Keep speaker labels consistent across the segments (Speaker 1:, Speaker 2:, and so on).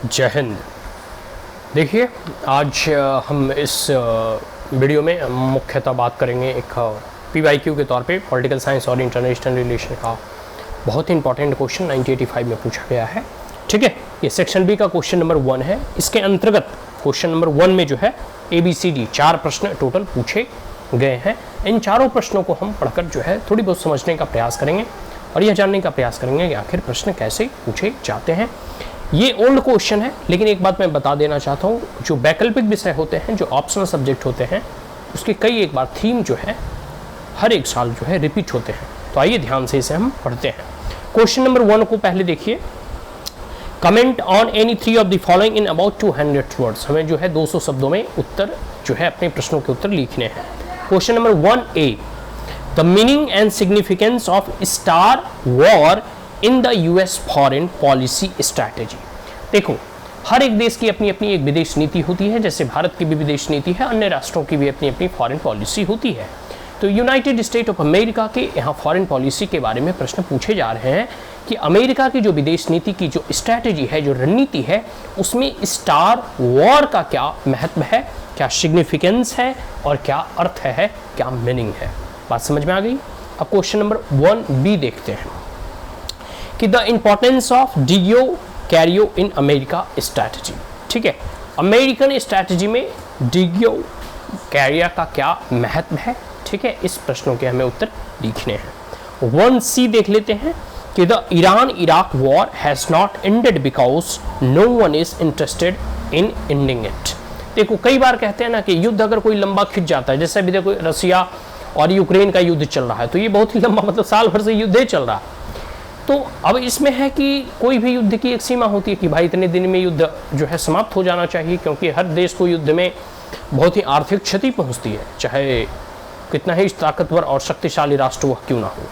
Speaker 1: जय हिंद। देखिए, आज हम इस वीडियो में मुख्यतः बात करेंगे एक PYQ के तौर पे पॉलिटिकल साइंस और इंटरनेशनल रिलेशन का बहुत ही इंपॉर्टेंट क्वेश्चन 1985 में पूछा गया है। ठीक है, ये सेक्शन बी का क्वेश्चन नंबर 1 है। इसके अंतर्गत क्वेश्चन नंबर 1 में जो है ABCD 4 प्रश्न टोटल पूछे गए हैं। इन चारों प्रश्नों को हम पढ़कर जो है थोड़ी बहुत समझने का प्रयास करेंगे और यह जानने का प्रयास करेंगे कि आखिर प्रश्न कैसे पूछे जाते हैं। ये ओल्ड क्वेश्चन है, लेकिन एक बात मैं बता देना चाहता हूँ, जो वैकल्पिक विषय होते हैं, जो ऑप्शनल सब्जेक्ट होते हैं, उसके कई एक बार थीम जो है हर एक साल जो है रिपीट होते हैं। तो आइए ध्यान से इसे हम पढ़ते हैं। क्वेश्चन नंबर 1 को पहले देखिए। Comment on any 3 of the following in about 200 words. हमें जो है 200 शब्दों में उत्तर जो है अपने प्रश्नों के उत्तर लिखने हैं। Question number 1A, the meaning and significance of star war in the US foreign policy strategy. देखो, हर एक देश की अपनी अपनी एक विदेश नीति होती है, जैसे भारत की भी विदेश नीति है, अन्य राष्ट्रों की भी अपनी अपनी फॉरेन पॉलिसी होती है। तो यूनाइटेड स्टेट ऑफ अमेरिका के यहाँ फॉरेन पॉलिसी के बारे में प्रश्न पूछे जा रहे हैं कि अमेरिका की जो विदेश नीति की जो स्ट्रैटेजी है, जो रणनीति है, उसमें स्टार वॉर का क्या महत्व है, क्या सिग्निफिकेंस है और क्या अर्थ है, क्या मीनिंग है। बात समझ में आ गई। अब क्वेश्चन नंबर 1B देखते हैं कि the importance of Diego Garcia in America strategy. ठीक है, अमेरिकन स्ट्रैटेजी में डियो कैरिया का क्या महत्व है। ठीक है, इस प्रश्नों के हमें उत्तर लिखने हैं। 1C देख लेते हैं कि the Iran Iraq war has not ended because no one is interested in ending it. देखो, कई बार कहते हैं ना कि युद्ध अगर कोई लंबा खिंच जाता है, जैसे अभी देखो रसिया और यूक्रेन का युद्ध चल रहा है, तो ये बहुत ही लंबा, मतलब साल भर से युद्ध चल रहा है। तो अब इसमें है कि कोई भी युद्ध की एक सीमा होती है कि भाई इतने दिन में युद्ध जो है समाप्त हो जाना चाहिए, क्योंकि हर देश को युद्ध में बहुत ही आर्थिक क्षति पहुंचती है, चाहे कितना ही ताकतवर और शक्तिशाली राष्ट्र वह क्यों ना हो।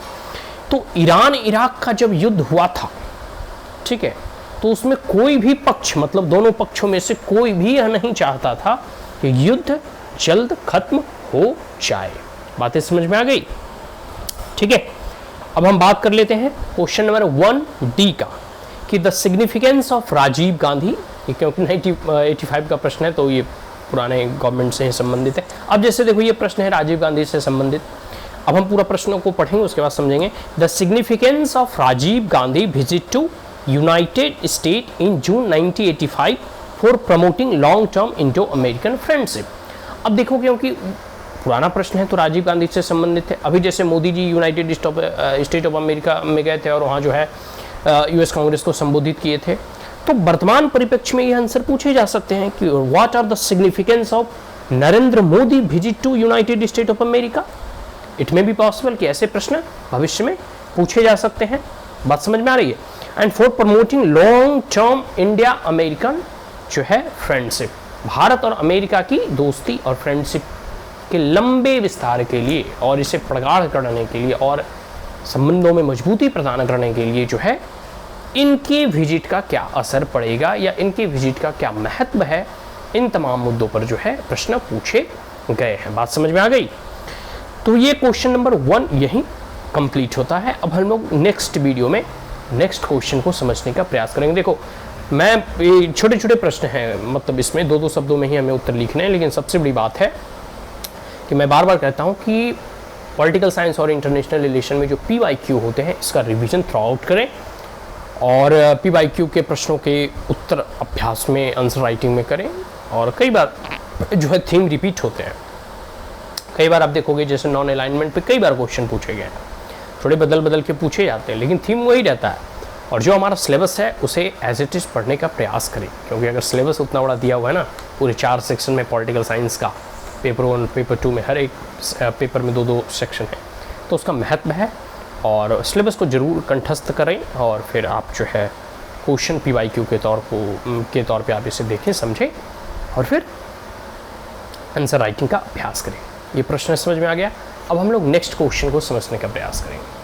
Speaker 1: तो ईरान इराक का जब युद्ध हुआ था, ठीक है, तो उसमें कोई भी पक्ष, मतलब दोनों पक्षों में से कोई भी यह नहीं चाहता था कि युद्ध जल्द खत्म हो जाए। बातें समझ में आ गई। ठीक है, अब हम बात कर लेते हैं क्वेश्चन नंबर 1D का कि the significance of Rajiv Gandhi. क्योंकि 1985 का प्रश्न है, तो ये पुराने गवर्नमेंट से संबंधित है। अब जैसे देखो, ये प्रश्न है राजीव गांधी से संबंधित। अब हम पूरा प्रश्नों को पढ़ेंगे, उसके बाद समझेंगे। The significance of Rajiv Gandhi visit to United State in June 1985 for promoting long term Indo American friendship. अब देखो, क्योंकि पुराना प्रश्न है तो राजीव गांधी से संबंधित है। अभी जैसे Modi ji United State of America में गए थे और वहाँ जो है US कांग्रेस को संबोधित किए थे, तो वर्तमान परिप्रेक्ष्य में ये आंसर पूछे जा सकते हैं कि what are the significance of Narendra Modi visit to United State of America. It may be possible कि ऐसे प्रश्न भविष्य में पूछे जा सकते हैं। बात समझ में आ रही है। And for promoting long term India American जो है फ्रेंडशिप, भारत और अमेरिका की दोस्ती और फ्रेंडशिप के लंबे विस्तार के लिए और इसे प्रगाढ़ करने के लिए और संबंधों में मजबूती प्रदान करने के लिए जो है इनके विजिट का क्या असर पड़ेगा या इनके विजिट का क्या महत्व है, इन तमाम मुद्दों पर जो है प्रश्न पूछे गए हैं। बात समझ में आ गई। तो ये क्वेश्चन नंबर 1 यहीं कंप्लीट होता है। अब हम लोग नेक्स्ट वीडियो में नेक्स्ट क्वेश्चन को समझने का प्रयास करेंगे। देखो, मैं छोटे छोटे प्रश्न हैं, मतलब इसमें 2-2 शब्दों में ही हमें उत्तर लिखने हैं, लेकिन सबसे बड़ी बात है कि मैं बार बार कहता हूं कि पॉलिटिकल साइंस और इंटरनेशनल रिलेशन में जो PYQ होते हैं, इसका रिवीजन थ्रू आउट करें और PYQ के प्रश्नों के उत्तर अभ्यास में, आंसर राइटिंग में करें। और कई बार जो है थीम रिपीट होते हैं। कई बार आप देखोगे जैसे नॉन अलाइनमेंट पे कई बार क्वेश्चन पूछे गए हैं, थोड़े बदल बदल के पूछे जाते हैं, लेकिन थीम वही रहता है। और जो हमारा सिलेबस है उसे एज इट इज़ पढ़ने का प्रयास करें, क्योंकि अगर सिलेबस उतना बड़ा दिया हुआ है ना, पूरे 4 सेक्शन में पॉलिटिकल साइंस का, पेपर 1 पेपर 2 में हर एक पेपर में 2-2 सेक्शन है, तो उसका महत्व है। और सिलेबस को जरूर कंठस्थ करें और फिर आप जो है क्वेश्चन PYQ के तौर पे आप इसे देखें, समझें और फिर आंसर राइटिंग का अभ्यास करें। ये प्रश्न समझ में आ गया। अब हम लोग नेक्स्ट क्वेश्चन को समझने का प्रयास करेंगे।